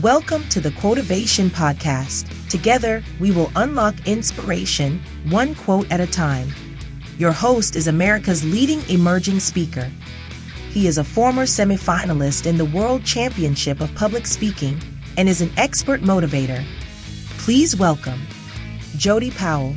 Welcome to the Quotivation Podcast. Together, we will unlock inspiration, one quote at a time. Your host is America's leading emerging speaker. He is a former semifinalist in the World Championship of Public Speaking and is an expert motivator. Please welcome JODY Powell.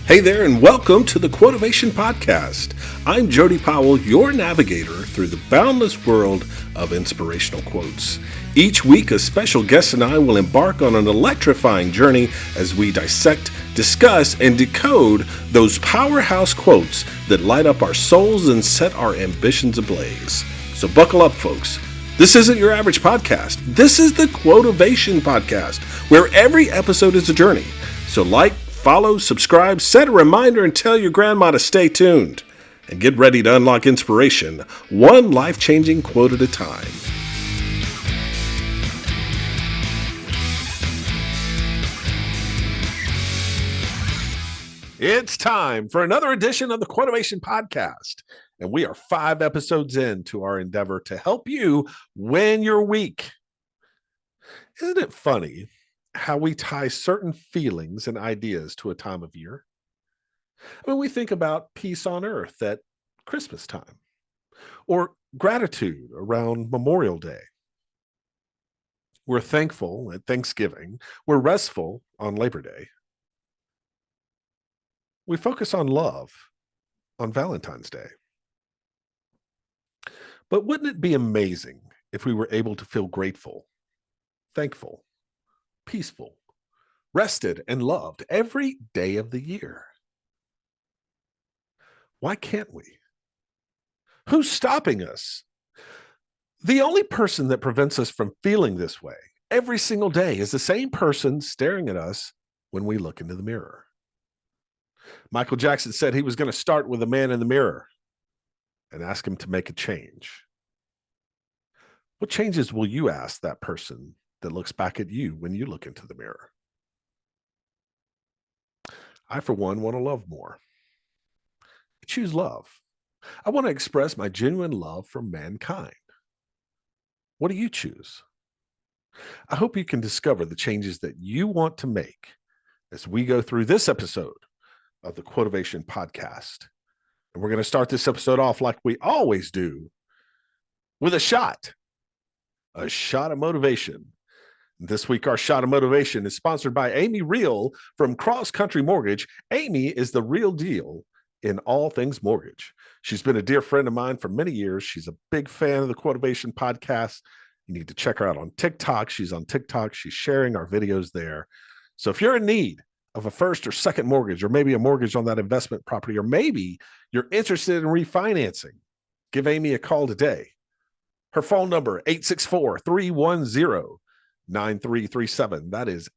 Hey there, and welcome to the Quotivation Podcast. I'm JODY Powell, your navigator through the boundless world of inspirational quotes. Each week, a special guest and I will embark on an electrifying journey as we dissect, discuss, and decode those powerhouse quotes that light up our souls and set our ambitions ablaze. So buckle up, folks. This isn't your average podcast. This is the Quotivation Podcast, where every episode is a journey. So follow, subscribe, set a reminder, and tell your grandma to stay tuned. And get ready to unlock inspiration, one life-changing quote at a time. It's time for another edition of the Quotivation Podcast. And we are 5 episodes into our endeavor to help you win your week. Isn't it funny how we tie certain feelings and ideas to a time of year? I mean, we think about peace on earth at Christmas time, or gratitude around Memorial Day. We're thankful at Thanksgiving. We're restful on Labor Day. We focus on love on Valentine's Day. But wouldn't it be amazing if we were able to feel grateful, thankful, peaceful, rested, and loved every day of the year? Why can't we? Who's stopping us? The only person that prevents us from feeling this way every single day is the same person staring at us when we look into the mirror. Michael Jackson said he was going to start with a man in the mirror and ask him to make a change. What changes will you ask that person that looks back at you when you look into the mirror? I, for one, want to love more. I choose love. I want to express my genuine love for mankind. What do you choose? I hope you can discover the changes that you want to make as we go through this episode of the Quotivation Podcast. And we're going to start this episode off like we always do, with a shot of motivation. This week, our shot of motivation is sponsored by Amy Real from Cross Country Mortgage. Amy is the real deal in all things mortgage. She's been a dear friend of mine for many years. She's a big fan of the Quotivation Podcast. You need to check her out on TikTok. She's on TikTok. She's sharing our videos there. So if you're in need of a first or second mortgage, or maybe a mortgage on that investment property, or maybe you're interested in refinancing, give Amy a call today. Her phone number, 864-310-9337. That is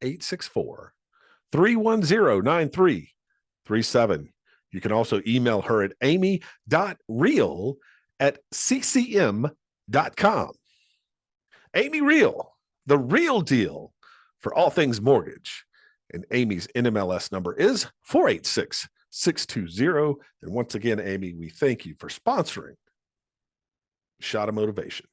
864-310-9337. You can also email her at amy.real@ccm.com. Amy Real, the real deal for all things mortgage. And Amy's NMLS number is 486620. And once again, Amy, we thank you for sponsoring Shot of Motivation.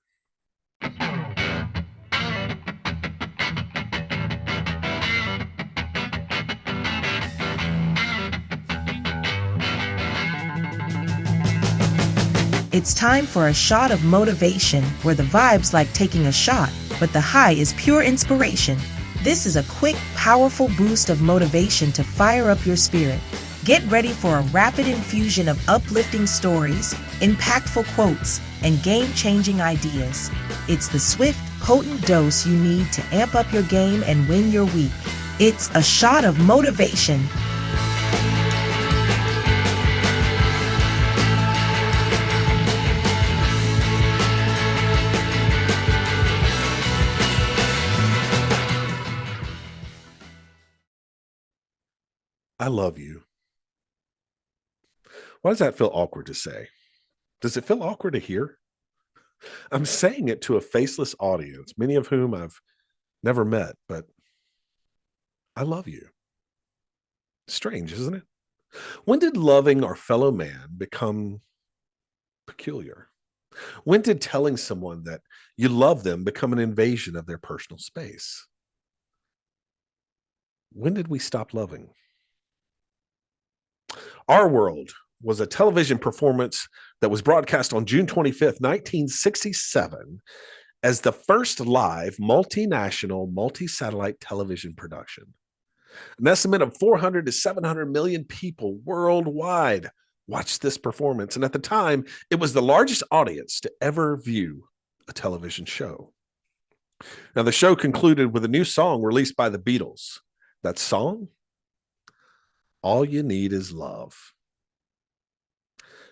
It's time for a shot of motivation, where the vibe's like taking a shot, but the high is pure inspiration. This is a quick, powerful boost of motivation to fire up your spirit. Get ready for a rapid infusion of uplifting stories, impactful quotes, and game-changing ideas. It's the swift, potent dose you need to amp up your game and win your week. It's a shot of motivation. I love you. Why does that feel awkward to say? Does it feel awkward to hear? I'm saying it to a faceless audience, many of whom I've never met, but I love you. Strange, isn't it? When did loving our fellow man become peculiar? When did telling someone that you love them become an invasion of their personal space? When did we stop loving? Our World was a television performance that was broadcast on June 25th, 1967, as the first live multinational, multi-satellite television production. An estimate of 400 to 700 million people worldwide watched this performance. And at the time, it was the largest audience to ever view a television show. Now, the show concluded with a new song released by the Beatles. That song, All You Need Is Love.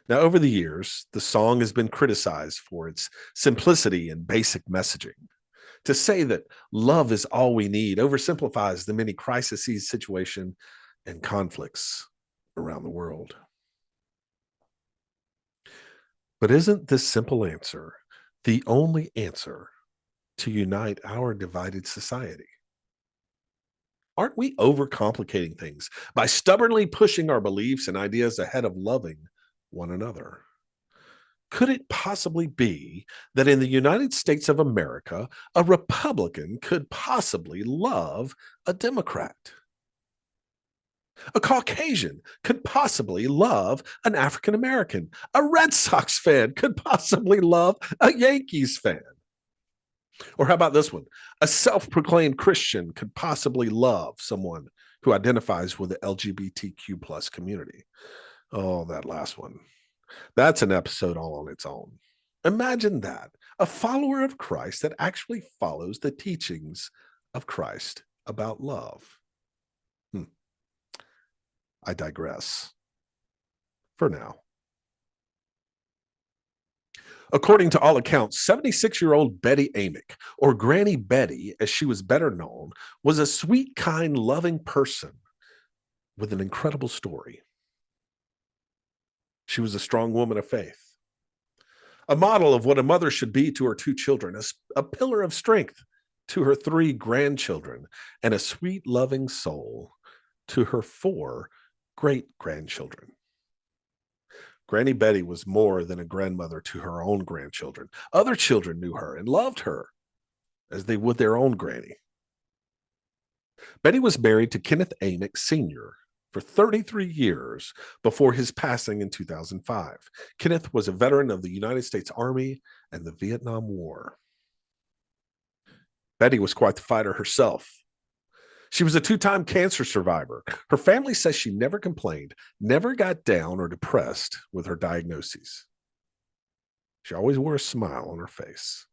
Now, over the years, the song has been criticized for its simplicity and basic messaging. To say that love is all we need oversimplifies the many crises, situations, and conflicts around the world. But isn't this simple answer the only answer to unite our divided society? Aren't we overcomplicating things by stubbornly pushing our beliefs and ideas ahead of loving one another? Could it possibly be that in the United States of America, a Republican could possibly love a Democrat? A Caucasian could possibly love an African American. A Red Sox fan could possibly love a Yankees fan. Or how about this one? A self-proclaimed Christian could possibly love someone who identifies with the LGBTQ plus community. Oh, that last one. That's an episode all on its own. Imagine that, a follower of Christ that actually follows the teachings of Christ about love. I digress for now. According to all accounts, 76-year-old Betty Amick, or Granny Betty, as she was better known, was a sweet, kind, loving person with an incredible story. She was a strong woman of faith, a model of what a mother should be to her 2 children, a pillar of strength to her 3 grandchildren, and a sweet, loving soul to her 4 great-grandchildren. Granny Betty was more than a grandmother to her own grandchildren. Other children knew her and loved her as they would their own granny. Betty was married to Kenneth Amick Sr. for 33 years before his passing in 2005. Kenneth was a veteran of the United States Army and the Vietnam War. Betty was quite the fighter herself. She was a 2-time cancer survivor. Her family says she never complained, never got down or depressed with her diagnoses. She always wore a smile on her face.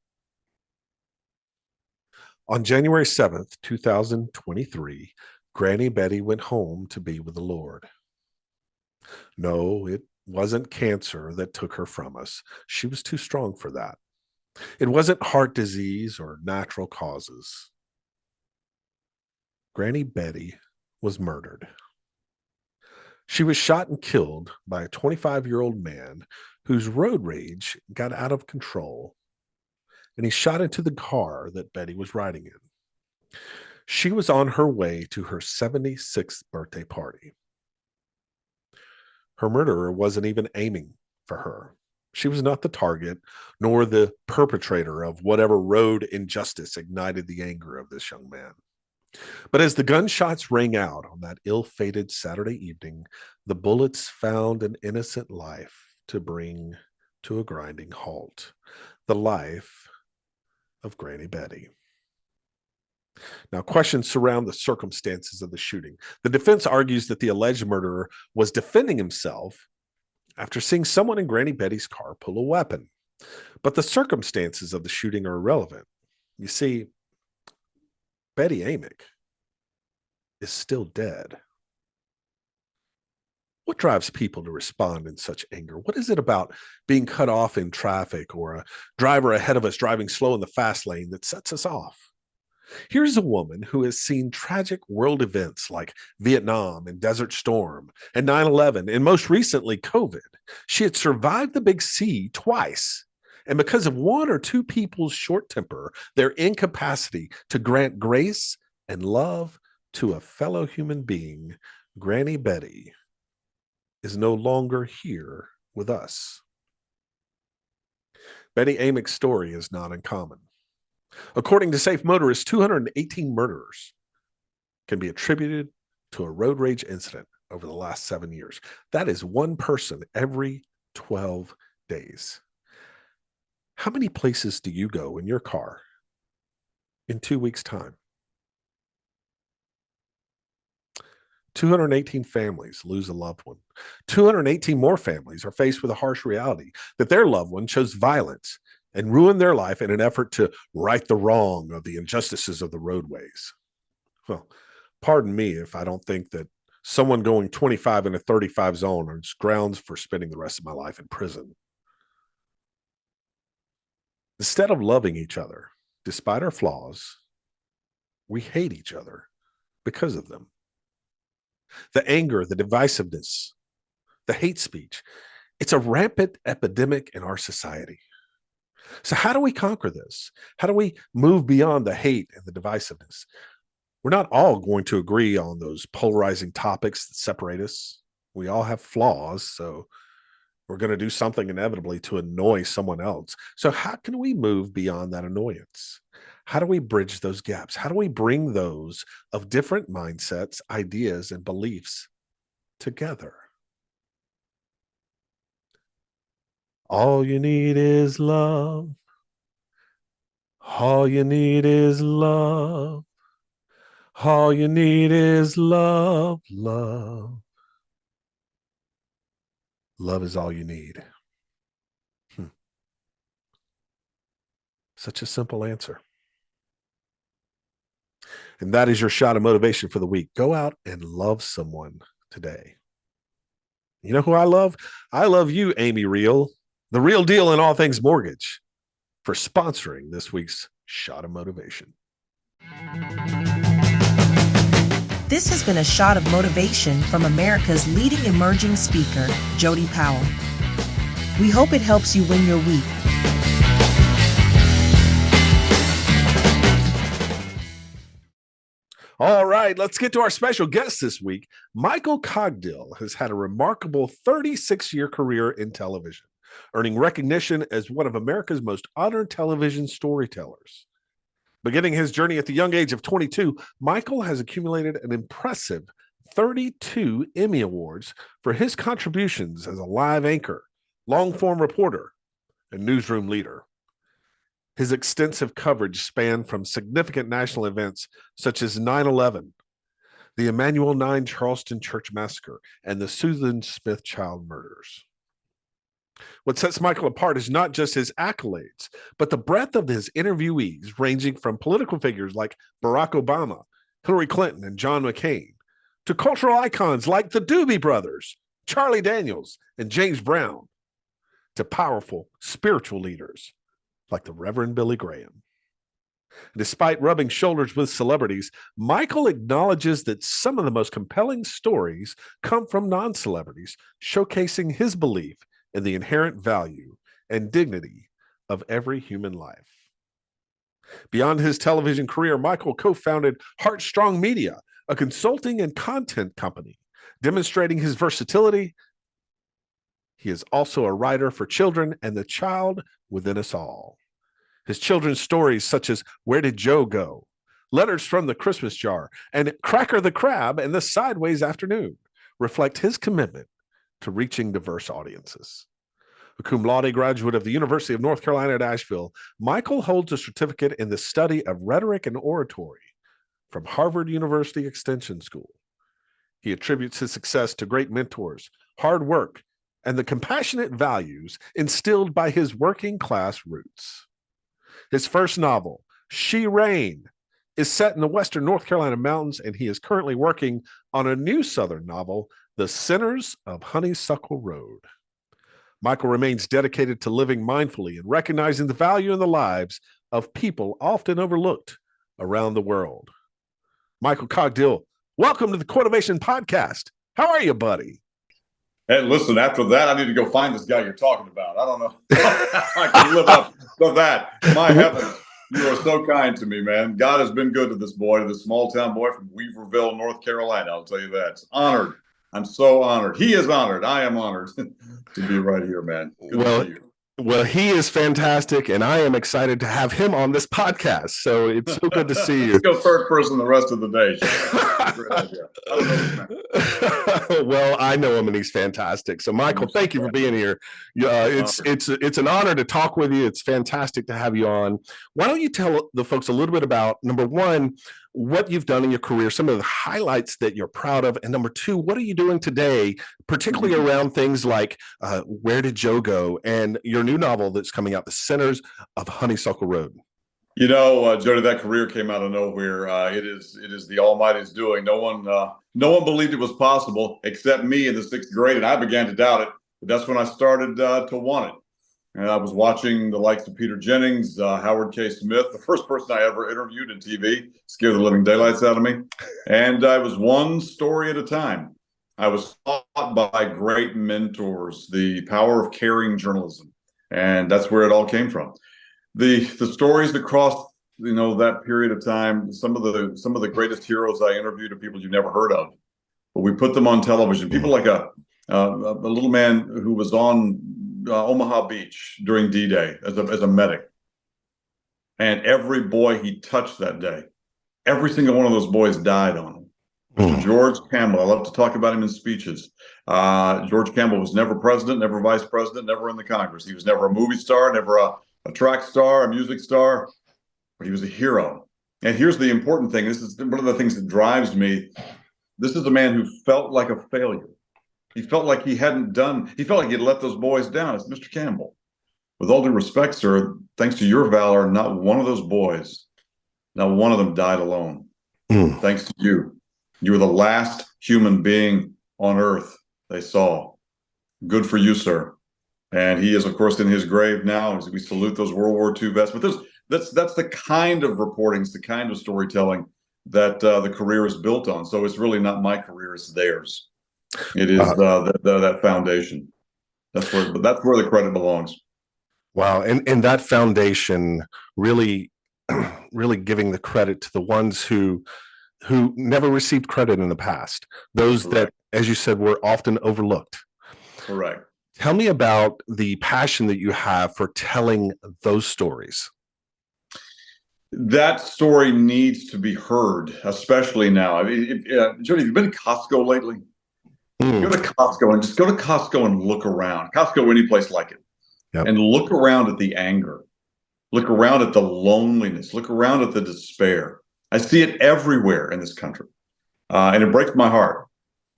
On January 7th, 2023, Granny Betty went home to be with the Lord. No, it wasn't cancer that took her from us. She was too strong for that. It wasn't heart disease or natural causes. Granny Betty was murdered. She was shot and killed by a 25-year-old man whose road rage got out of control, and he shot into the car that Betty was riding in. She was on her way to her 76th birthday party. Her murderer wasn't even aiming for her. She was not the target, nor the perpetrator of whatever road injustice ignited the anger of this young man. But as the gunshots rang out on that ill-fated Saturday evening, the bullets found an innocent life to bring to a grinding halt. The life of Granny Betty. Now, questions surround the circumstances of the shooting. The defense argues that the alleged murderer was defending himself after seeing someone in Granny Betty's car pull a weapon. But the circumstances of the shooting are irrelevant. You see, Betty Amick is still dead. What drives people to respond in such anger? What is it about being cut off in traffic or a driver ahead of us driving slow in the fast lane that sets us off? Here's a woman who has seen tragic world events like Vietnam and Desert Storm and 9/11 and most recently COVID. She had survived the Big C twice. And because of 1 or 2 people's short temper, their incapacity to grant grace and love to a fellow human being, Granny Betty is no longer here with us. Betty Amick's story is not uncommon. According to Safe Motorists, 218 murderers can be attributed to a road rage incident over the last 7 years. That is one person every 12 days. How many places do you go in your car in 2 weeks' time? 218 families lose a loved one. 218 more families are faced with a harsh reality that their loved one chose violence and ruined their life in an effort to right the wrong of the injustices of the roadways. Well, pardon me if I don't think that someone going 25 in a 35 zone is grounds for spending the rest of my life in prison. Instead of loving each other, despite our flaws, we hate each other because of them. The anger, the divisiveness, the hate speech, it's a rampant epidemic in our society. So how do we conquer this? How do we move beyond the hate and the divisiveness? We're not all going to agree on those polarizing topics that separate us. We all have flaws, so we're going to do something inevitably to annoy someone else. So how can we move beyond that annoyance? How do we bridge those gaps? How do we bring those of different mindsets, ideas, and beliefs together? All you need is love. All you need is love. All you need is love, love. Love is all you need. Such a simple answer. And that is your shot of motivation for the week. Go out and love someone today. You know who I love? I love you, Amy Real, the real deal in all things mortgage, for sponsoring this week's Shot of Motivation. This has been a shot of motivation from America's leading emerging speaker, JODY Powell. We hope it helps you win your week. All right, let's get to our special guest this week. Michael Cogdill has had a remarkable 36-year career in television, earning recognition as one of America's most honored television storytellers. Beginning his journey at the young age of 22, Michael has accumulated an impressive 32 Emmy Awards for his contributions as a live anchor, long-form reporter, and newsroom leader. His extensive coverage spanned from significant national events such as 9/11, the Emanuel Nine Charleston church massacre, and the Susan Smith child murders. What sets Michael apart is not just his accolades, but the breadth of his interviewees, ranging from political figures like Barack Obama, Hillary Clinton, and John McCain, to cultural icons like the Doobie Brothers, Charlie Daniels, and James Brown, to powerful spiritual leaders like the Reverend Billy Graham. Despite rubbing shoulders with celebrities, Michael acknowledges that some of the most compelling stories come from non-celebrities, showcasing his belief in the inherent value and dignity of every human life. Beyond his television career, Michael co-founded Heartstrong Media, a consulting and content company, demonstrating his versatility. He is also a writer for children and the child within us all. His children's stories such as Where Did Joe Go?, Letters from the Christmas Jar, and Cracker the Crab and the Sideways Afternoon reflect his commitment to reaching diverse audiences. A cum laude graduate of the University of North Carolina at Asheville, Michael holds a certificate in the study of rhetoric and oratory from Harvard University Extension School. He attributes his success to great mentors, hard work, and the compassionate values instilled by his working class roots. His first novel, She Rain, is set in the Western North Carolina mountains, and he is currently working on a new Southern novel, The Sinners of Honeysuckle Road. Michael remains dedicated to living mindfully and recognizing the value in the lives of people often overlooked around the world. Michael Cogdill, welcome to the Quotivation Podcast. How are you, buddy? Hey, listen, after that, I need to go find this guy you're talking about. I don't know how I can live up to that. My heavens, you are so kind to me, man. God has been good to this boy, this small-town boy from Weaverville, North Carolina. I'll tell you that. It's honored. I'm so honored. He is honored. I am honored to be right here, man. Good to see you. Well, he is fantastic, and I am excited to have him on this podcast. So it's so good to see you. Let's go third person the rest of the day. Great idea. I don't know. Well, I know him, and he's fantastic. So, Michael, thank you for being here. It's an honor to talk with you. It's fantastic to have you on. Why don't you tell the folks a little bit about, number one, what you've done in your career, some of the highlights that you're proud of, and number two, what are you doing today, particularly around things like Where Did Joe Go, and your new novel that's coming out, The Sinners of Honeysuckle Road. You know, Jody, that career came out of nowhere. It is the Almighty's doing. No one believed it was possible except me in the 6th grade, and I began to doubt it. But that's when I started to want it. And I was watching the likes of Peter Jennings, Howard K. Smith, the first person I ever interviewed in TV, scared the living daylights out of me. And I was one story at a time. I was taught by great mentors the power of caring journalism, and that's where it all came from. The stories that crossed, that period of time, some of the greatest heroes I interviewed are people you've never heard of, but we put them on television. People like a little man who was on Omaha Beach during D-Day as a medic, and every boy he touched that day, every single one of those boys died on him. Mr. George Campbell, I love to talk about him in speeches. George Campbell was never president, never vice president, never in the Congress. He was never a movie star, never a track star, a music star, but he was a hero. And here's the important thing. This is one of the things that drives me. This is a man who felt like a failure. He felt like he felt like he had let those boys down. It's Mr. Campbell. With all due respect, sir, thanks to your valor, not one of those boys, not one of them died alone. Thanks to you. You were the last human being on earth they saw. Good for you, sir. And he is, of course, in his grave now as we salute those World War II vets. But that's the kind of reporting, it's the kind of storytelling that the career is built on. So it's really not my career, it's theirs. It is that foundation. That's where the credit belongs. Wow. And that foundation really giving the credit to the ones who never received credit in the past. Those Correct. That, as you said, were often overlooked. Correct. Tell me about the passion that you have for telling those stories. That story needs to be heard, especially now. I mean, Jody, have you been to Costco lately? Go to Costco and just go to Costco and look around. Costco, any place like it. Yep. And look around at the anger. Look around at the loneliness. Look around at the despair. I see it everywhere in this country. And it breaks my heart.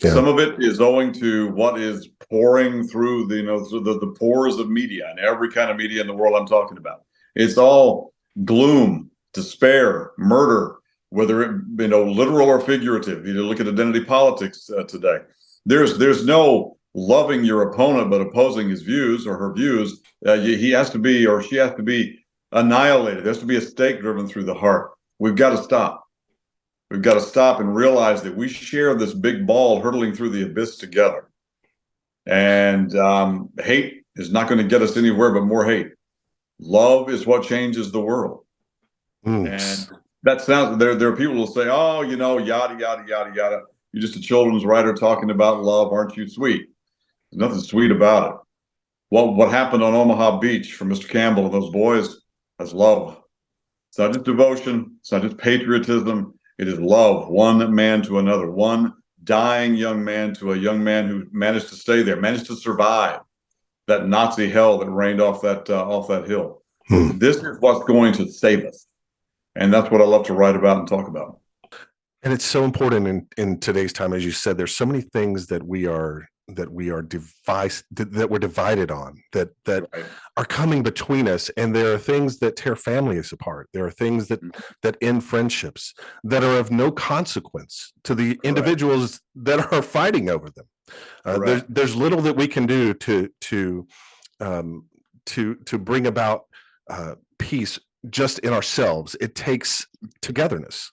Yeah. Some of it is owing to what is pouring through the pores of media, and every kind of media in the world I'm talking about. It's all gloom, despair, murder, whether it literal or figurative. You look at identity politics today. There's no loving your opponent but opposing his views or her views. He has to be or she has to be annihilated. There has to be a stake driven through the heart. We've got to stop. We've got to stop and realize that we share this big ball hurtling through the abyss together. And hate is not going to get us anywhere but more hate. Love is what changes the world. And that sounds, there are people who will say, oh, yada, yada, yada, yada. You're just a children's writer talking about love. Aren't you sweet? There's nothing sweet about it. Well, what happened on Omaha Beach for Mr. Campbell and those boys, that's love. It's not just devotion. It's not just patriotism. It is love, one man to another, one dying young man to a young man who managed to stay there, managed to survive that Nazi hell that rained off that hill. This is what's going to save us. And that's what I love to write about and talk about. And it's so important in today's time, as you said. There's so many things that we're divided on, that right. are coming between us, and there are things that tear families apart. There are things that end friendships, that are of no consequence to the Correct. Individuals that are fighting over them. There's little that we can do to bring about peace just in ourselves. It takes togetherness.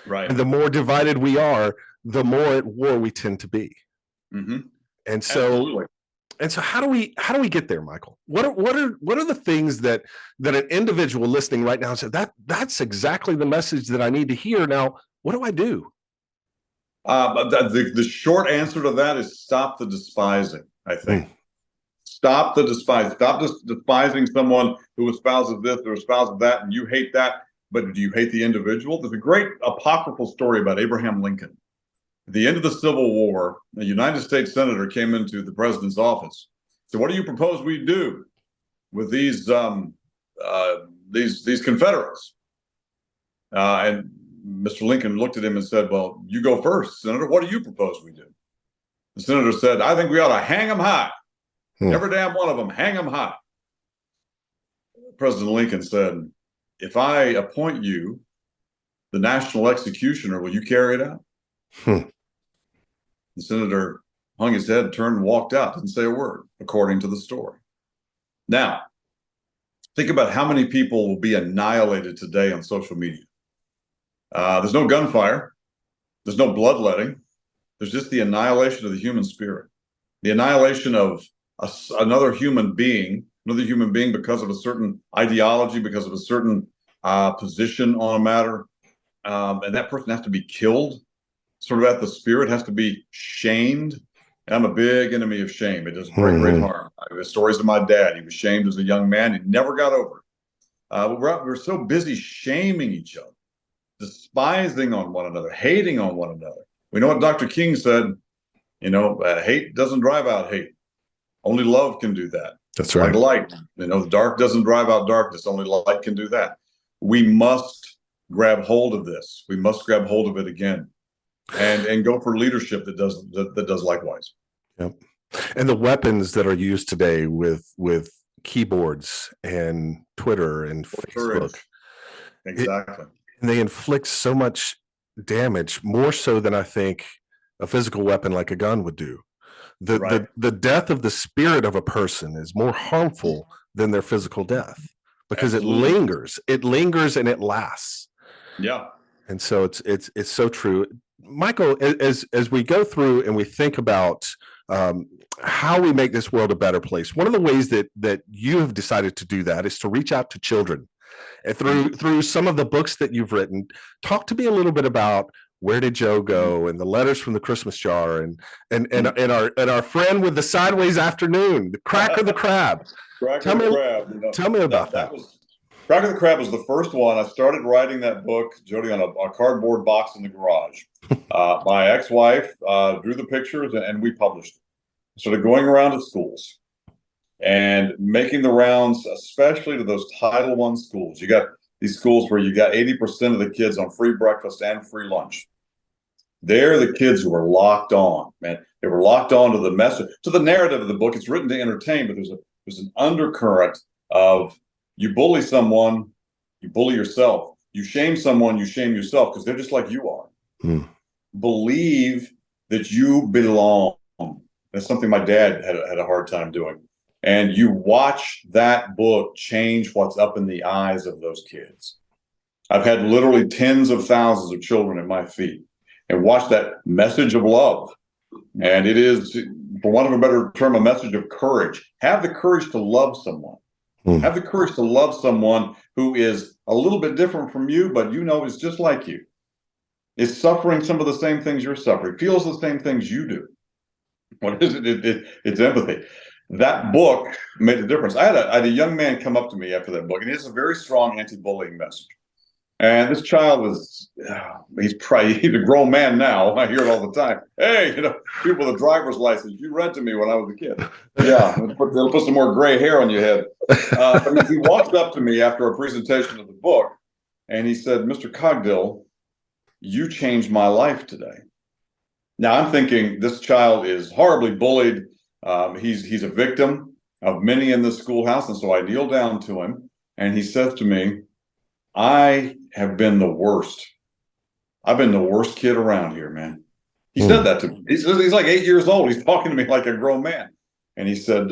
Right. And the more divided we are, the more at war we tend to be. Mm-hmm. And so, how do we get there, Michael? What are the things that an individual listening right now said, that's exactly the message that I need to hear? Now, what do I do? The short answer to that is stop the despising. I think Stop the despise. Stop despising someone who espouses this or espouses that, and you hate that. But do you hate the individual? There's a great apocryphal story about Abraham Lincoln. At the end of the Civil War, a United States senator came into the president's office. So, what do you propose we do with these Confederates? And Mr. Lincoln looked at him and said, "Well, you go first, Senator. What do you propose we do?" The senator said, "I think we ought to hang them high. Every damn one of them, hang them high." President Lincoln said, "If I appoint you the national executioner, will you carry it out?" The senator hung his head, turned, and walked out. Didn't say a word, according to the story. Now, think about how many people will be annihilated today on social media. There's no gunfire. There's no bloodletting. There's just the annihilation of the human spirit, the annihilation of another human being because of a certain ideology, because of a certain position on a matter. And that person has to be killed, sort of at the spirit, has to be shamed. And I'm a big enemy of shame. It does great harm. I have stories of my dad. He was shamed as a young man. He never got over it. We're so busy shaming each other, despising on one another, hating on one another. We know what Dr. King said, hate doesn't drive out hate. Only love can do that. That's right. Like light, the dark doesn't drive out darkness. Only light can do that. We must grab hold of this. We must grab hold of it again, and go for leadership that does likewise. Yep. And the weapons that are used today with keyboards and Twitter and Facebook, exactly, and they inflict so much damage, more so than I think a physical weapon like a gun would do. The death of the spirit of a person is more harmful than their physical death, because Absolutely. it lingers and it lasts. Yeah. And so it's so true. Michael, as we go through and we think about how we make this world a better place, one of the ways that you have decided to do that is to reach out to children. And through some of the books that you've written, talk to me a little bit about Where Did Joe Go, and the Letters from the Christmas Jar, and our friend with the sideways afternoon, the Cracker the Crab. Tell me about that. Cracker the Crab was the first one. I started writing that book, Jody, on a cardboard box in the garage. My ex-wife drew the pictures, and we published it. Started going around to schools and making the rounds, especially to those Title I schools. You got these schools where you got 80% of the kids on free breakfast and free lunch. They're the kids who are locked on, man. They were locked on to the message, to the narrative of the book. It's written to entertain, but there's an undercurrent of, you bully someone, you bully yourself. You shame someone, you shame yourself, because they're just like you are. Believe that you belong. That's something my dad had a hard time doing. And you watch that book change what's up in the eyes of those kids. I've had literally tens of thousands of children at my feet and watched that message of love. And it is, for want of a better term, a message of courage. Have the courage to love someone. Have the courage to love someone who is a little bit different from you, but is just like you. Is suffering some of the same things you're suffering, feels the same things you do. What is it? It's empathy. That book made a difference. I had a young man come up to me after that book, and he has a very strong anti-bullying message. And this child he's a grown man now. I hear it all the time. Hey, people with a driver's license, you read to me when I was a kid. Yeah, they'll put some more gray hair on your head. He walked up to me after a presentation of the book, and he said, "Mr. Cogdill, you changed my life today." Now, I'm thinking this child is horribly bullied. He's a victim of many in the schoolhouse. And so I kneel down to him, and he says to me, "I have been the worst. I've been the worst kid around here, man." He said that to me. He's like 8 years old. He's talking to me like a grown man. And he said,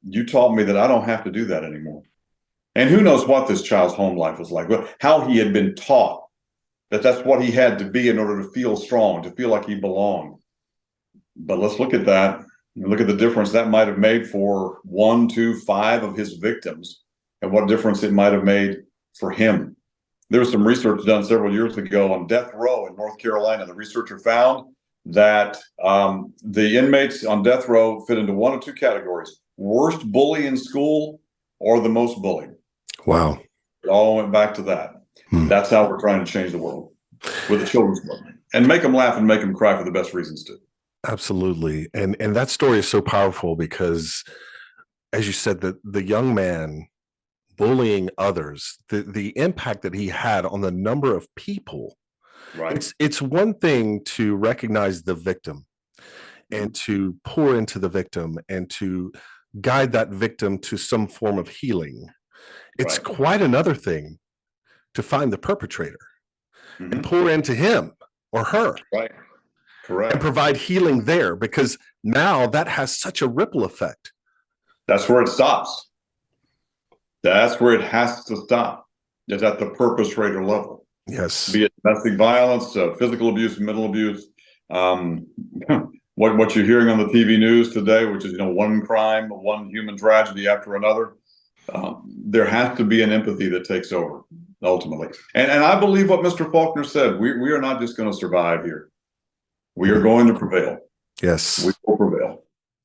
"You taught me that I don't have to do that anymore." And who knows what this child's home life was like, how he had been taught that that's what he had to be in order to feel strong, to feel like he belonged. But let's look at that and look at the difference that might have made for 1, 2, 5 of his victims, and what difference it might have made for him. There was some research done several years ago on death row in North Carolina. The researcher found that the inmates on death row fit into one of two categories. worst bully in school or the most bullied. Wow. It all went back to that. That's how we're trying to change the world with a children's book and make them laugh and make them cry for the best reasons too. Absolutely. And that story is so powerful because, as you said, the young man bullying others, the impact that he had on the number of people. Right. It's one thing to recognize the victim and to pour into the victim and to guide that victim to some form of healing. It's quite another thing to find the perpetrator and pour into him or her. Right. Correct. And provide healing there, because now that has such a ripple effect. That's where it stops. That's where it has to stop. It's at the perpetrator level. Yes. Be it domestic violence, physical abuse, mental abuse. What you're hearing on the TV news today, which is, one crime, one human tragedy after another. There has to be an empathy that takes over ultimately. And I believe what Mr. Faulkner said. We are not just going to survive here. We are going to prevail. Yes. We will prevail.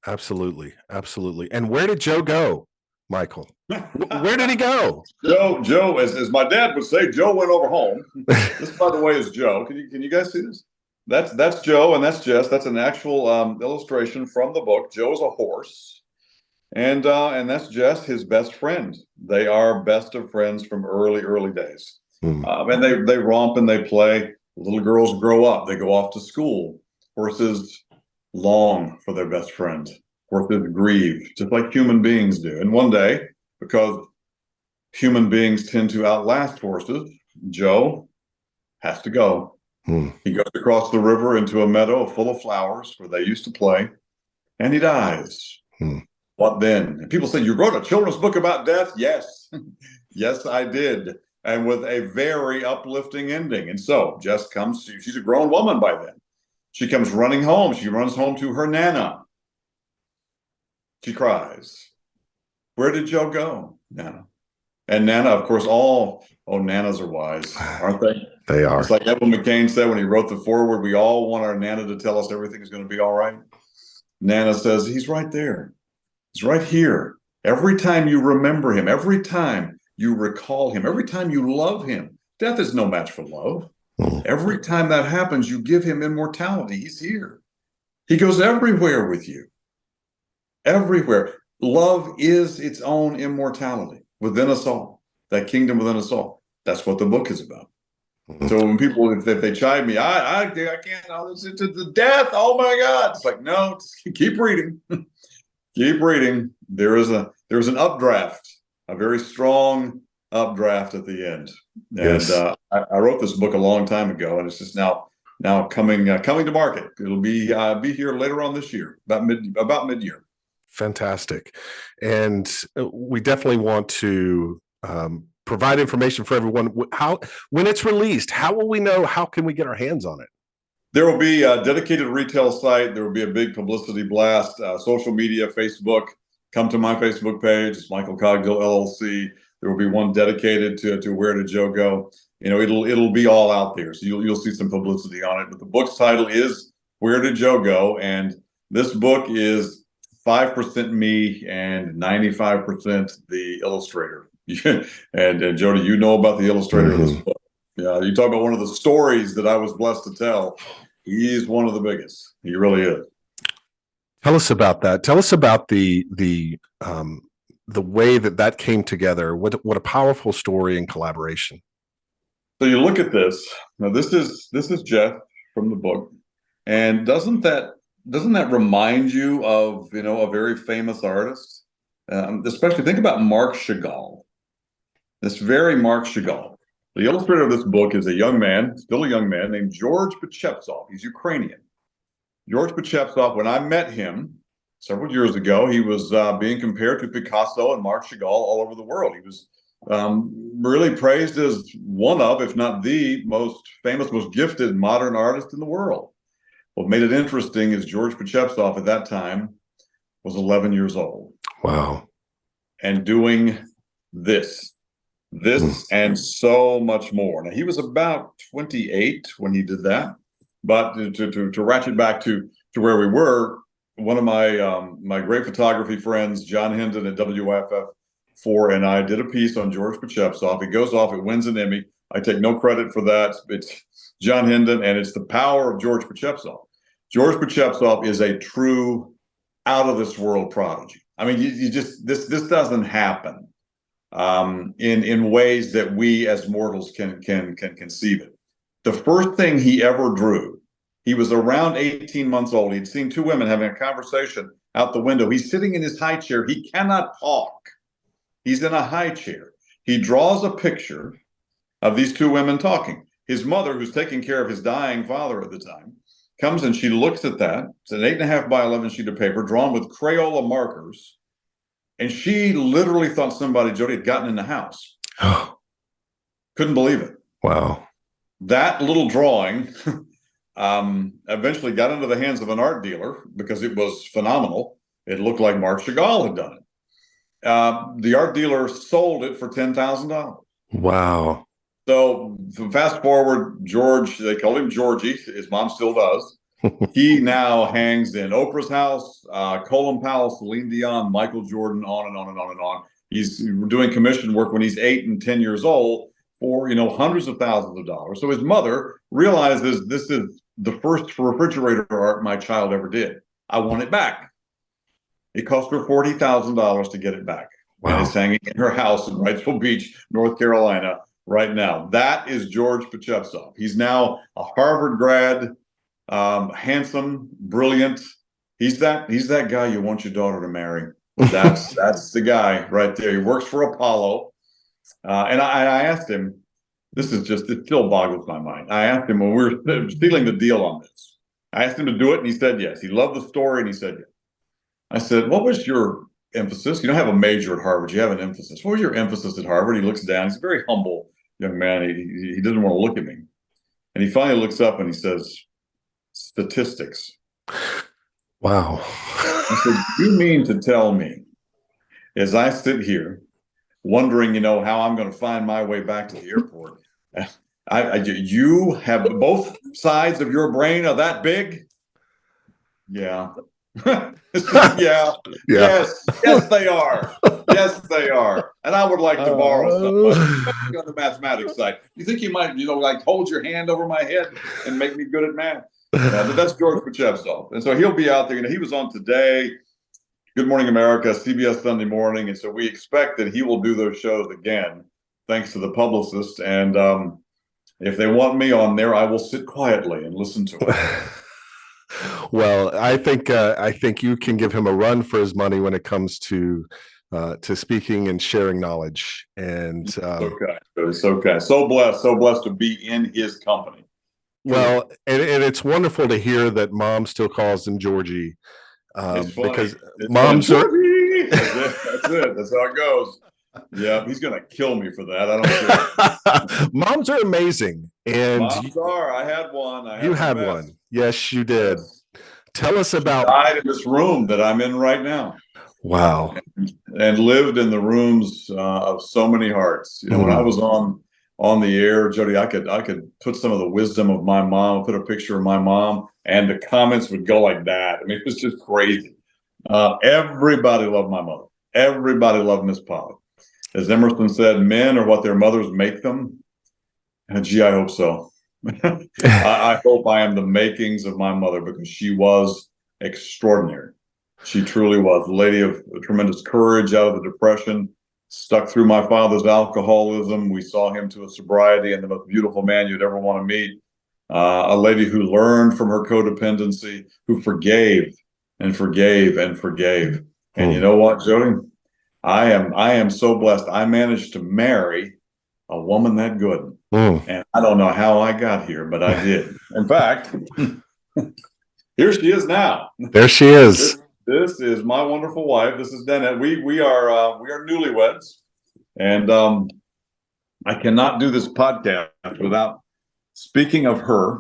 Absolutely. Absolutely. And where did Joe go, Michael? Where did he go? Joe, as my dad would say, Joe went over home. This, by the way, is Joe. Can you guys see this? That's Joe, and that's Jess. That's an actual illustration from the book. Joe is a horse, and that's Jess, his best friend. They are best of friends from early days. And they romp and they play. Little girls grow up. They go off to school. Horses long for their best friend. Horses grieve, just like human beings do. And one day, because human beings tend to outlast horses, Joe has to go. He goes across the river into a meadow full of flowers where they used to play, and he dies. What then? And people say, you wrote a children's book about death? Yes. Yes, I did. And with a very uplifting ending. And so Jess comes, she's a grown woman by then. She comes running home. She runs home to her Nana. She cries. Where did Joe go? Nana. And Nana, of course, Nanas are wise, aren't they? They are. It's like Edwin McCain said when he wrote the foreword, we all want our Nana to tell us everything is going to be all right. Nana says, he's right there. He's right here. Every time you remember him, every time you recall him, every time you love him, death is no match for love. Every time that happens, you give him immortality. He's here. He goes everywhere with you. Everywhere. Love is its own immortality within us all. That kingdom within us all. That's what the book is about. So when people, if they chide me, I can't, it's the death. Oh my God. It's like, no, keep reading. Keep reading. There's an updraft, a very strong updraft at the end. Yes. And I wrote this book a long time ago, and it's just now coming to market. It'll be here later on this year, about mid-year. Fantastic. And we definitely want to provide information for everyone. When it's released, how will we know? How can we get our hands on it? There will be a dedicated retail site. There will be a big publicity blast, social media, Facebook. Come to my Facebook page. It's Michael Cogdill, LLC. There will be one dedicated to Where Did Joe Go? It'll be all out there. So you'll see some publicity on it. But the book's title is Where Did Joe Go? And this book is 5% me and 95% the illustrator. And Jody, you know about the illustrator of this book. Yeah, you talk about one of the stories that I was blessed to tell. He's one of the biggest. He really is. Tell us about that. Tell us about the way that came together. What a powerful story and collaboration. So you look at this. Now this is Jeff from the book, and doesn't that remind you of a very famous artist? Especially think about Marc Chagall. This very Marc Chagall. The illustrator of this book is a young man, still a young man, named George Pachepsov. He's Ukrainian. George Pachepsov, when I met him several years ago, he was being compared to Picasso and Marc Chagall all over the world. He was really praised as one of, if not the most famous, most gifted modern artist in the world. What made it interesting is George Pachepsov at that time was 11 years old. Wow. And doing this and so much more. Now, he was about 28 when he did that. But to ratchet back to where we were, one of my great photography friends, John Hendon at WFF4, and I did a piece on George Pachepsov. It goes off, it wins an Emmy. I take no credit for that. It's John Hendon, and it's the power of George Pachepsov. George Pachepsov is a true out of this world prodigy. I mean, you just this doesn't happen in ways that we as mortals can conceive it. The first thing he ever drew, he was around 18 months old. He'd seen two women having a conversation out the window. He's sitting in his high chair. He cannot talk. He's in a high chair. He draws a picture of these two women talking. His mother, who's taking care of his dying father at the time, comes and she looks at that. It's an 8.5 by 11 sheet of paper drawn with Crayola markers. And she literally thought somebody, Jody, had gotten in the house. Couldn't believe it. Wow. That little drawing eventually got into the hands of an art dealer because it was phenomenal. It looked like Marc Chagall had done it. The art dealer sold it for $10,000. Wow. So fast forward, George, they call him Georgie, his mom still does. He now hangs in Oprah's house, Colin Powell, Celine Dion, Michael Jordan, on and on and on and on. He's doing commission work when he's 8 and 10 years old for, hundreds of thousands of dollars. So his mother realizes this is the first refrigerator art my child ever did. I want it back. It cost her $40,000 to get it back. Wow. And it's hanging in her house in Wrightsville Beach, North Carolina, right now. That is George Pachepsov. He's now a Harvard grad, handsome, brilliant. He's that guy you want your daughter to marry. That's the guy right there. He works for Apollo. And I asked him, it still boggles my mind. I asked him when we were sealing the deal on this. I asked him to do it, and he said yes. He loved the story, and he said yes. I said, what was your emphasis? You don't have a major at Harvard. You have an emphasis. What was your emphasis at Harvard? He looks down. He's a very humble young man. He doesn't want to look at me. And he finally looks up and he says, statistics. Wow. I said, you mean to tell me, as I sit here wondering, how I'm going to find my way back to the airport, you have both sides of your brain are that big? Yeah. Yeah. Yes, they are. Yes, they are. And I would like to borrow something, especially on the mathematics side. You think you might, like hold your hand over my head and make me good at math? But that's George Pachepsov. And so he'll be out there. He was on Today, Good Morning America, CBS Sunday Morning. And so we expect that he will do those shows again, thanks to the publicist. And if they want me on there, I will sit quietly and listen to it. Well, I think you can give him a run for his money when it comes to speaking and sharing knowledge. And it's okay. So blessed to be in his company. Well, and it's wonderful to hear that Mom still calls him Georgie, because moms are. That's it. That's how it goes. Yeah, he's gonna kill me for that. I don't care. Moms are amazing, and moms are. I had one. You had one. Yes, you did. Yes. Tell us about. She died in this room that I'm in right now. Wow. And lived in the rooms of so many hearts. When I was on the air, Jody, I could put some of the wisdom of my mom, put a picture of my mom, and the comments would go like that. I mean, it was just crazy. Everybody loved my mother. Everybody loved Miss Polly. As Emerson said, men are what their mothers make them. And gee, I hope so. I hope I am the makings of my mother, because she was extraordinary. She truly was a lady of tremendous courage out of the Depression, stuck through my father's alcoholism. We saw him to a sobriety, and the most beautiful man you'd ever want to meet. A lady who learned from her codependency, who forgave and forgave and forgave. And you know what, Jody? I am so blessed. I managed to marry a woman that good. And I don't know how I got here, but I did. In fact, here she is now. There she is. This is my wonderful wife. This is Danette. We are newlyweds, and I cannot do this podcast without speaking of her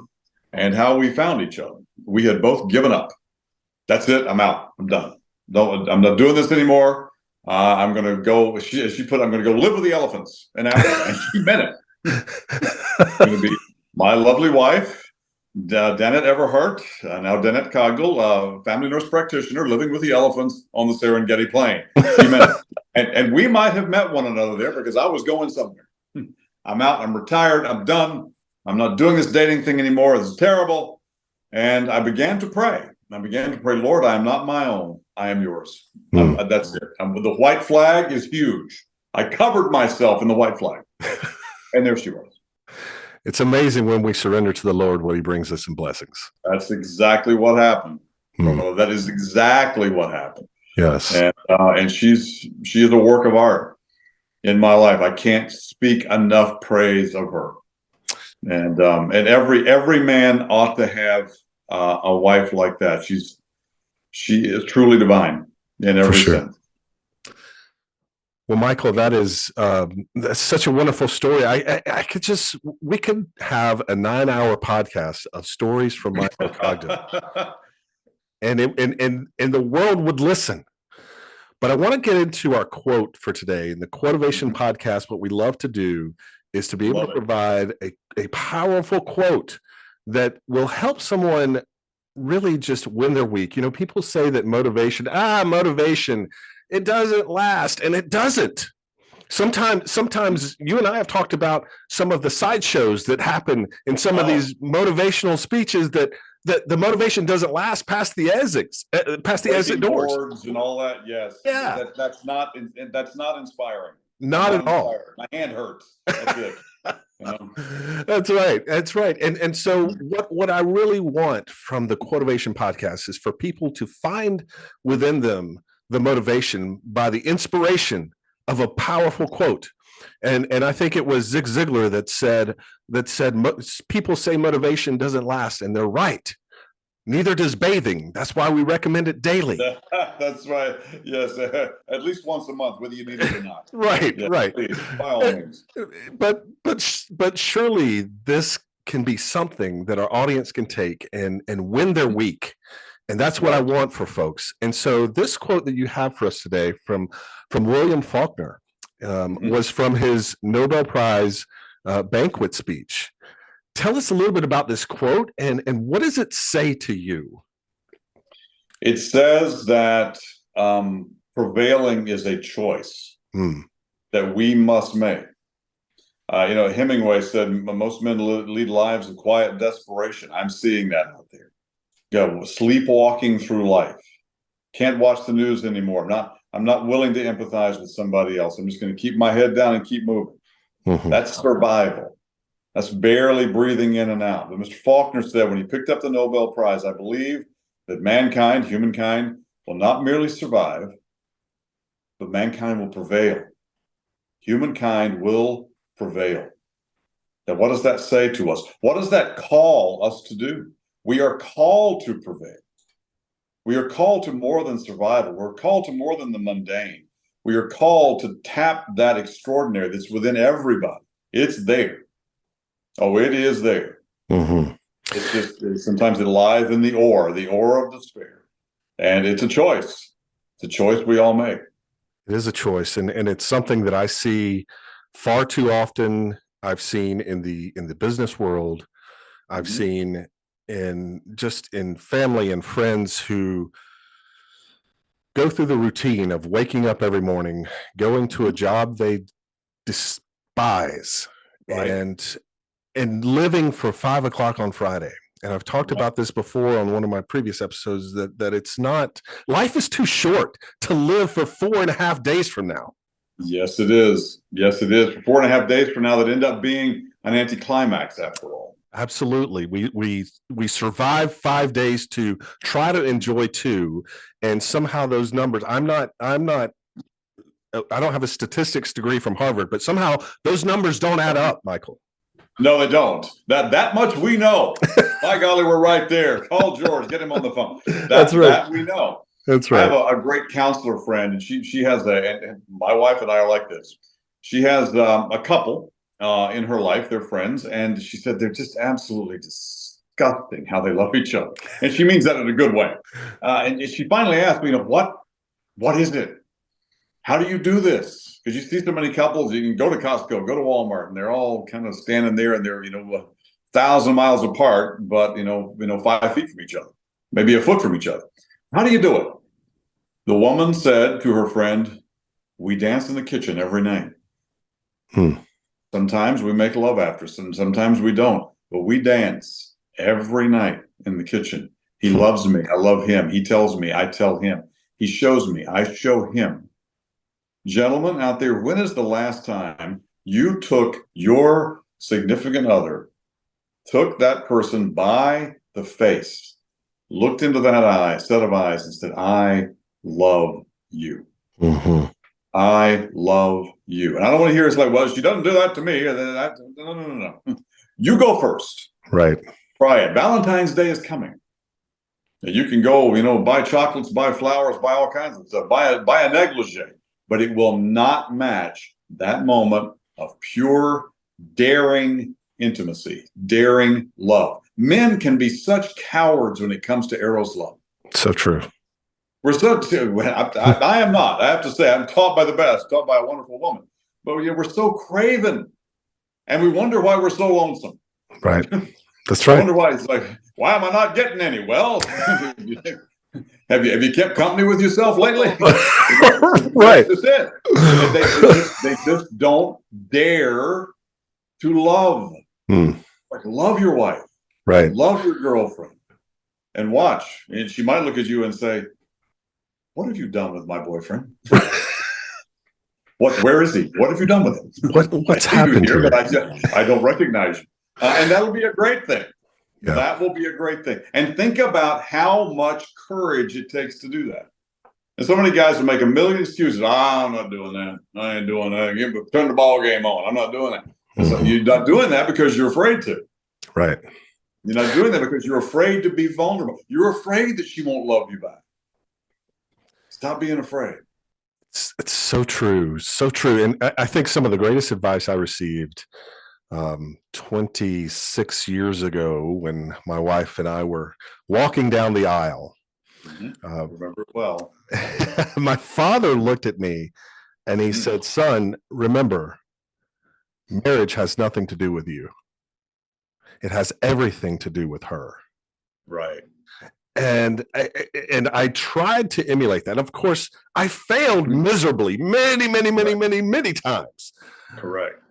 and how we found each other. We had both given up. That's it. I'm out. I'm done. I'm not doing this anymore. I'm going to go. She put, I'm going to go live with the elephants in Africa, and she meant it. It's going to be my lovely wife, Danette Everhart, now Danette Cogdill, family nurse practitioner living with the elephants on the Serengeti Plain. She met us. And we might have met one another there because I was going somewhere. I'm out, I'm retired, I'm done. I'm not doing this dating thing anymore. This is terrible. And I began to pray. Lord, I am not my own. I am yours. That's it. The white flag is huge. I covered myself in the white flag. And there she was. It's amazing when we surrender to the Lord what he brings us in blessings. That's exactly what happened. That is exactly what happened. Yes. And she is a work of art in my life. I can't speak enough praise of her. And every man ought to have a wife like that. She is truly divine in every sense. Well, Michael, that's such a wonderful story. We could have a 9-hour podcast of stories from Michael Cogdill, and the world would listen. But I want to get into our quote for today. In the Quotivation Podcast, what we love to do is to be able to provide a powerful quote that will help someone really just win their week. People say that motivation, it doesn't last, and it doesn't. Sometimes you and I have talked about some of the sideshows that happen in some of these motivational speeches that the motivation doesn't last past the exit doors and all that. Yes. Yeah. That's not inspiring. Not at all. Inspired. My hand hurts. That's it. That's right. And so what I really want from the Quotivation Podcast is for people to find within them the motivation by the inspiration of a powerful quote. And I think it was Zig Ziglar that said people say motivation doesn't last, and they're right. Neither does bathing. That's why we recommend it daily. That's right. Yes, at least once a month, whether you need it or not. Right, yes, right. Please, by all means. But surely this can be something that our audience can take and win their week. And that's what I want for folks. And so this quote that you have for us today from William Faulkner was from his Nobel Prize banquet speech. Tell us a little bit about this quote and what does it say to you? It says that prevailing is a choice that we must make. Hemingway said most men lead lives of quiet desperation. I'm seeing that out there. Sleepwalking through life. Can't watch the news anymore. I'm not willing to empathize with somebody else. I'm just going to keep my head down and keep moving. That's survival. That's barely breathing in and out. But Mr. Faulkner said when he picked up the Nobel Prize, I believe that humankind, will not merely survive, but mankind will prevail. Humankind will prevail. Now, what does that say to us? What does that call us to do? We are called to prevail. We are called to more than survival. We're called to more than the mundane. We are called to tap that extraordinary that's within everybody. It's there. Oh, it is there. It's just sometimes it lies in the ore of despair. And it's a choice. It's a choice we all make. It is a choice. And it's something that I see far too often. I've seen in the business world. I've seen in family and friends who go through the routine of waking up every morning, going to a job they despise, and living for 5 o'clock on Friday. And I've talked about this before on one of my previous episodes that it's not, life is too short to live for 4.5 days from now. Yes, it is. Yes, it is. For 4.5 days from now that end up being an anticlimax after all. Absolutely. We survive 5 days to try to enjoy 2. And somehow those numbers, I don't have a statistics degree from Harvard, but somehow those numbers don't add up, Michael. No, they don't. That much we know. By golly, we're right there. Call George, get him on the phone. That's right. That we know. That's right. I have a great counselor friend, and she has and my wife and I are like this. She has a couple in her life, they're friends, and she said they're just absolutely disgusting how they love each other. And she means that in a good way. And she finally asked me, what is it? How do you do this? Because you see so many couples, you can go to Costco, go to Walmart, and they're all kind of standing there and they're, 1,000 miles apart, but 5 feet from each other, maybe a foot from each other. How do you do it? The woman said to her friend, "We dance in the kitchen every night. Sometimes we make love after, sometimes we don't, but we dance every night in the kitchen. He loves me, I love him. He tells me, I tell him. He shows me, I show him." Gentlemen out there, when is the last time you took your significant other, took that person by the face, looked into that set of eyes and said, "I love you. I love you"? And I don't want to hear it's like, "Well, she doesn't do that to me." No. You go first. Right. Try it. Valentine's Day is coming. You can go, buy chocolates, buy flowers, buy all kinds of stuff, buy a negligee, but it will not match that moment of pure, daring intimacy, daring love. Men can be such cowards when it comes to eros love. So true. We're so. I am not. I have to say, I'm taught by the best, taught by a wonderful woman. But we're so craven, and we wonder why we're so lonesome. Right. That's right. I wonder why. It's like, why am I not getting any? Well, have you kept company with yourself lately? Right. That's it. They just don't dare to love. Like, love your wife. Right. Love your girlfriend. And watch. And she might look at you and say, "What have you done with my boyfriend? Where is he? What have you done with him? What's happened here? I don't recognize you." And that'll be a great thing. Yeah. That will be a great thing. And think about how much courage it takes to do that. And so many guys will make a million excuses. "I'm not doing that. I ain't doing that. Turn the ball game on. I'm not doing that." So you're not doing that because you're afraid to. Right. You're not doing that because you're afraid to be vulnerable. You're afraid that she won't love you back. Stop being afraid. It's so true. So true. And I think some of the greatest advice I received 26 years ago when my wife and I were walking down the aisle. I remember it well. My father looked at me and he said, "Son, remember, marriage has nothing to do with you. It has everything to do with her." Right. And I tried to emulate that. Of course, I failed miserably many times. Correct.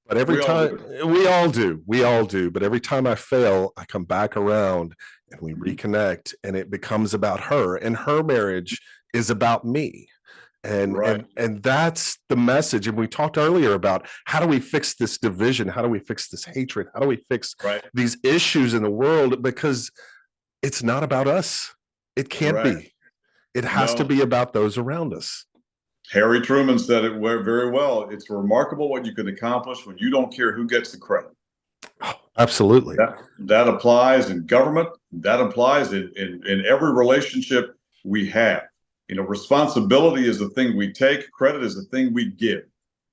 But every time we all do. But every time I fail, I come back around and we reconnect, and it becomes about her, and her marriage is about me. And that's the message. And we talked earlier about how do we fix this division? How do we fix this hatred? How do we fix these issues in the world? Because it's not about us. It can't be. It has to be about those around us. Harry Truman said it very well. It's remarkable what you can accomplish when you don't care who gets the credit. Oh, absolutely. That applies in government. That applies in every relationship we have. Responsibility is the thing we take. Credit is the thing we give.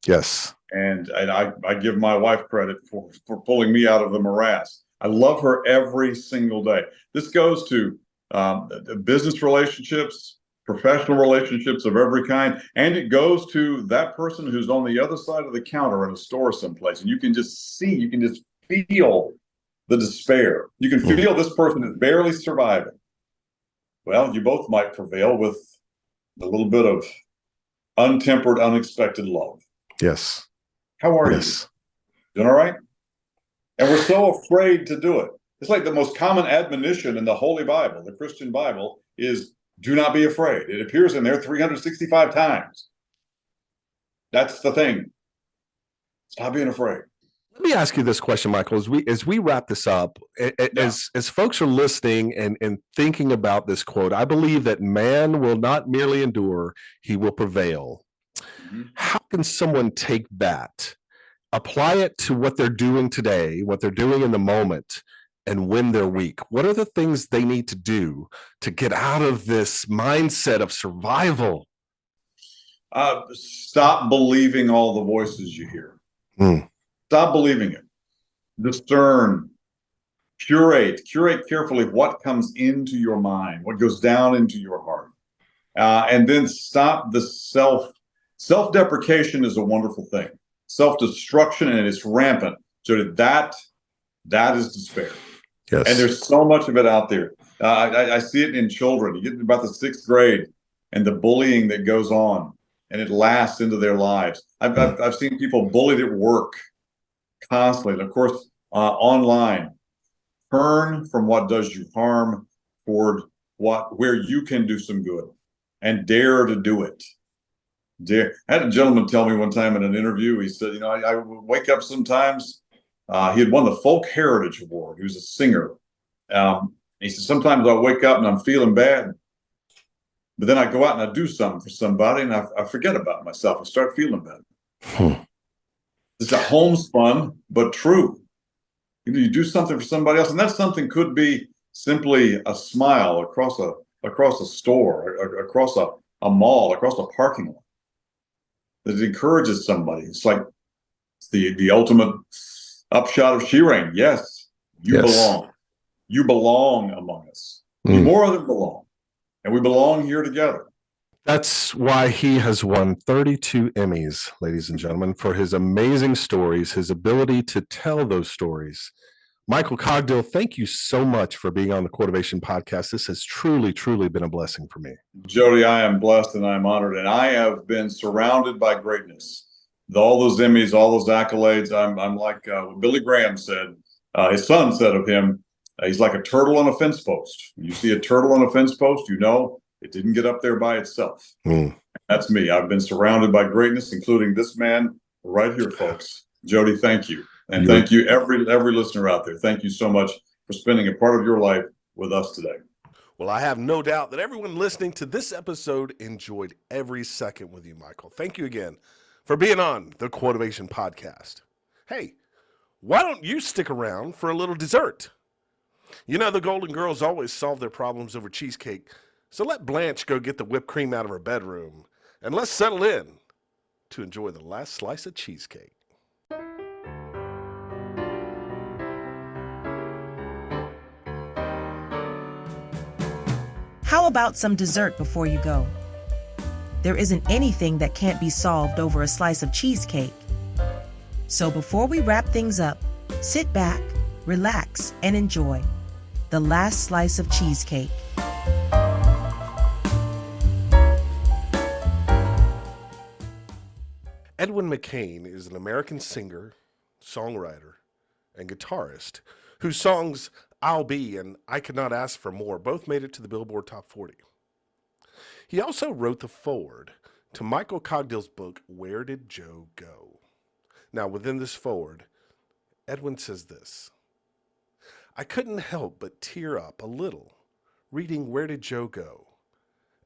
Yes. And I give my wife credit for pulling me out of the morass. I love her every single day. This goes to business relationships, professional relationships of every kind, and it goes to that person who's on the other side of the counter in a store someplace, and you can just feel the despair. You can feel this person is barely surviving. Well, you both might prevail with a little bit of untempered, unexpected love. Yes. How are you? Doing all right? And we're so afraid to do it. It's like the most common admonition in the Holy Bible, the Christian Bible, is do not be afraid. It appears in there 365 times. That's the thing. Stop being afraid. Let me ask you this question, Michael, as we wrap this up, as folks are listening and thinking about this quote, I believe that man will not merely endure, he will prevail. How can someone take that, apply it to what they're doing today, what they're doing in the moment, and when they're weak? What are the things they need to do to get out of this mindset of survival? Stop believing all the voices you hear. Stop believing it. Discern, curate carefully what comes into your mind, what goes down into your heart. And then stop the self-deprecation is a wonderful thing. Self-destruction, and it's rampant. So that That is despair. Yes. And there's so much of it out there. I see it in children. You get to about the 6th grade and the bullying that goes on, and it lasts into their lives. I've seen people bullied at work constantly. And of course, online. Turn from what does you harm toward where you can do some good, and dare to do it. Dare. I had a gentleman tell me one time in an interview, he said, I wake up sometimes. He had won the Folk Heritage Award. He was a singer. He said, sometimes I wake up and I'm feeling bad, but then I go out and I do something for somebody and I forget about myself and start feeling bad. It's a homespun, but true. You do something for somebody else, and that something could be simply a smile across a store, across a mall, across a parking lot. That encourages somebody. It's like the ultimate upshot of Shireen. Yes, you belong. You belong among us. More than belong, and we belong here together. That's why he has won 32 Emmys, ladies and gentlemen, for his amazing stories, his ability to tell those stories. Michael Cogdill, thank you so much for being on the Quotivation Podcast. This has truly, truly been a blessing for me. Jody, I am blessed and I'm honored, and I have been surrounded by greatness. All those Emmys, all those accolades, I'm like what Billy Graham said. His son said of him, he's like a turtle on a fence post. When you see a turtle on a fence post, you know it didn't get up there by itself. That's me. I've been surrounded by greatness, including this man right here, folks. Jody, thank you. And thank you, every listener out there. Thank you so much for spending a part of your life with us today. Well, I have no doubt that everyone listening to this episode enjoyed every second with you, Michael. Thank you again for being on the Quotivation Podcast. Hey, why don't you stick around for a little dessert? You know, the Golden Girls always solve their problems over cheesecake, so let Blanche go get the whipped cream out of her bedroom, and let's settle in to enjoy the last slice of cheesecake. How about some dessert before you go? There isn't anything that can't be solved over a slice of cheesecake. So before we wrap things up, sit back, relax, and enjoy the last slice of cheesecake. Edwin McCain is an American singer, songwriter, and guitarist whose songs I'll Be and I Could Not Ask for More both made it to the Billboard Top 40. He also wrote the foreword to Michael Cogdill's book, Where Did Joe Go? Now, within this foreword, Edwin says this: I couldn't help but tear up a little reading Where Did Joe Go,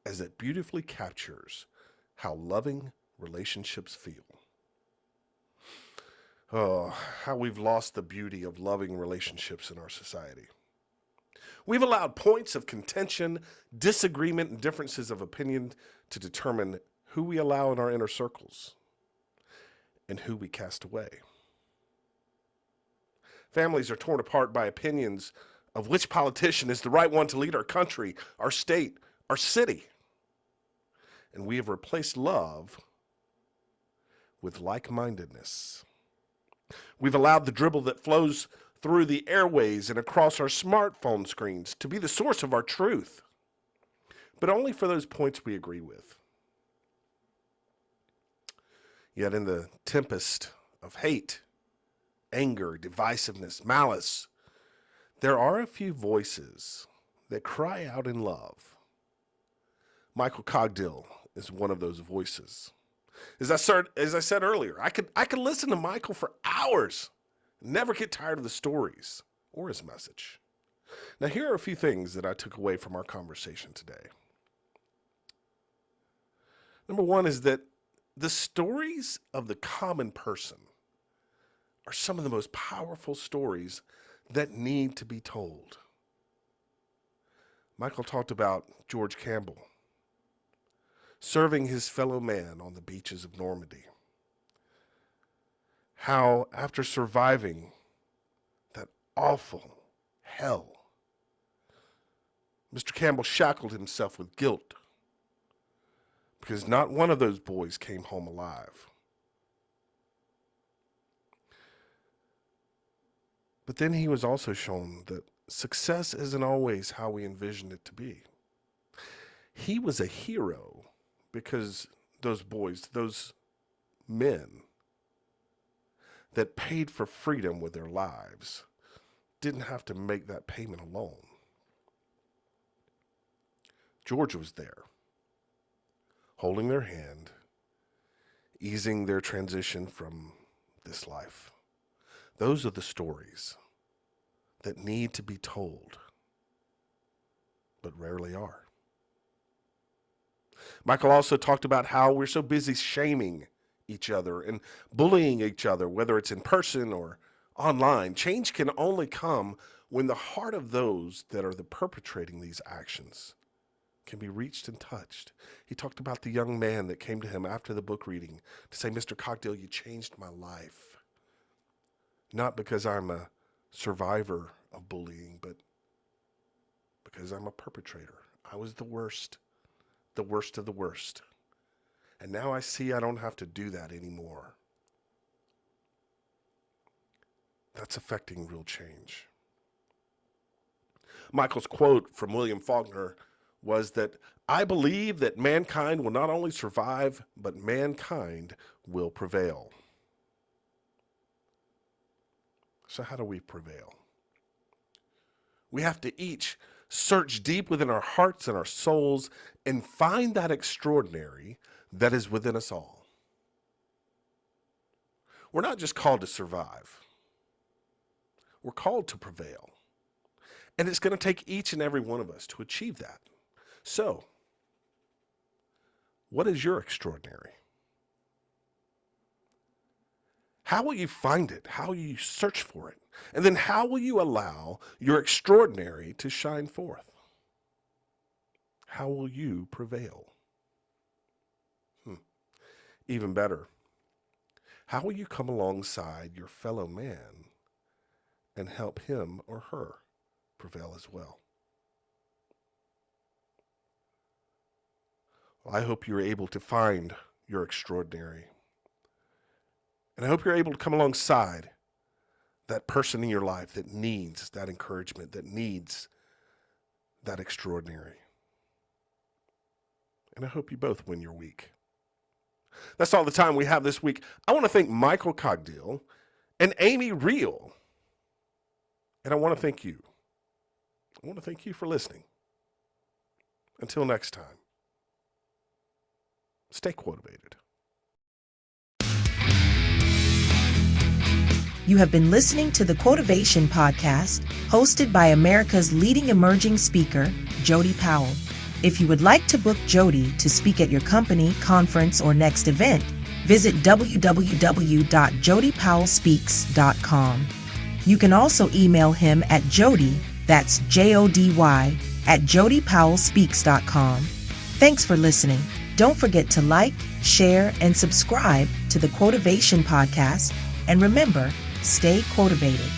as it beautifully captures how loving relationships feel. Oh, how we've lost the beauty of loving relationships in our society. We've allowed points of contention, disagreement, and differences of opinion to determine who we allow in our inner circles and who we cast away. Families are torn apart by opinions of which politician is the right one to lead our country, our state, our city. And we have replaced love with like-mindedness. We've allowed the dribble that flows through the airways and across our smartphone screens to be the source of our truth, but only for those points we agree with. Yet in the tempest of hate, anger, divisiveness, malice, there are a few voices that cry out in love. Michael Cogdill is one of those voices. As I said earlier, I could listen to Michael for hours, never get tired of the stories or his message. Now, here are a few things that I took away from our conversation today. Number one is that the stories of the common person are some of the most powerful stories that need to be told. Michael talked about George Campbell serving his fellow man on the beaches of Normandy. How, after surviving that awful hell, Mr. Campbell shackled himself with guilt because not one of those boys came home alive. But then he was also shown that success isn't always how we envision it to be. He was a hero because those boys, those men that paid for freedom with their lives, didn't have to make that payment alone. George was there, holding their hand, easing their transition from this life. Those are the stories that need to be told, but rarely are. Michael also talked about how we're so busy shaming each other and bullying each other, whether it's in person or online. Change can only come when the heart of those that are the perpetrating these actions can be reached and touched. He talked about the young man that came to him after the book reading to say, "Mr. Cogdill, you changed my life. Not because I'm a survivor of bullying, but because I'm a perpetrator. I was the worst of the worst. And now I see I don't have to do that anymore." That's affecting real change. Michael's quote from William Faulkner was that, "I believe that mankind will not only survive, but mankind will prevail." So how do we prevail? We have to each search deep within our hearts and our souls and find that extraordinary that is within us all. We're not just called to survive. We're called to prevail. And it's going to take each and every one of us to achieve that. So, what is your extraordinary? How will you find it? How will you search for it? And then how will you allow your extraordinary to shine forth? How will you prevail? Even better, how will you come alongside your fellow man and help him or her prevail as well? Well, I hope you're able to find your extraordinary. And I hope you're able to come alongside that person in your life that needs that encouragement, that needs that extraordinary. And I hope you both win your week. That's all the time we have this week. I want to thank Michael Cogdill and Amy Reel. And I want to thank you. I want to thank you for listening. Until next time, stay quotivated. You have been listening to the Quotivation Podcast, hosted by America's leading emerging speaker, Jody Powell. If you would like to book Jody to speak at your company, conference, or next event, visit www.jodypowellspeaks.com. You can also email him at Jody, that's JODY, at jodypowellspeaks.com. Thanks for listening. Don't forget to like, share, and subscribe to the Quotivation Podcast. And remember, stay quotivated.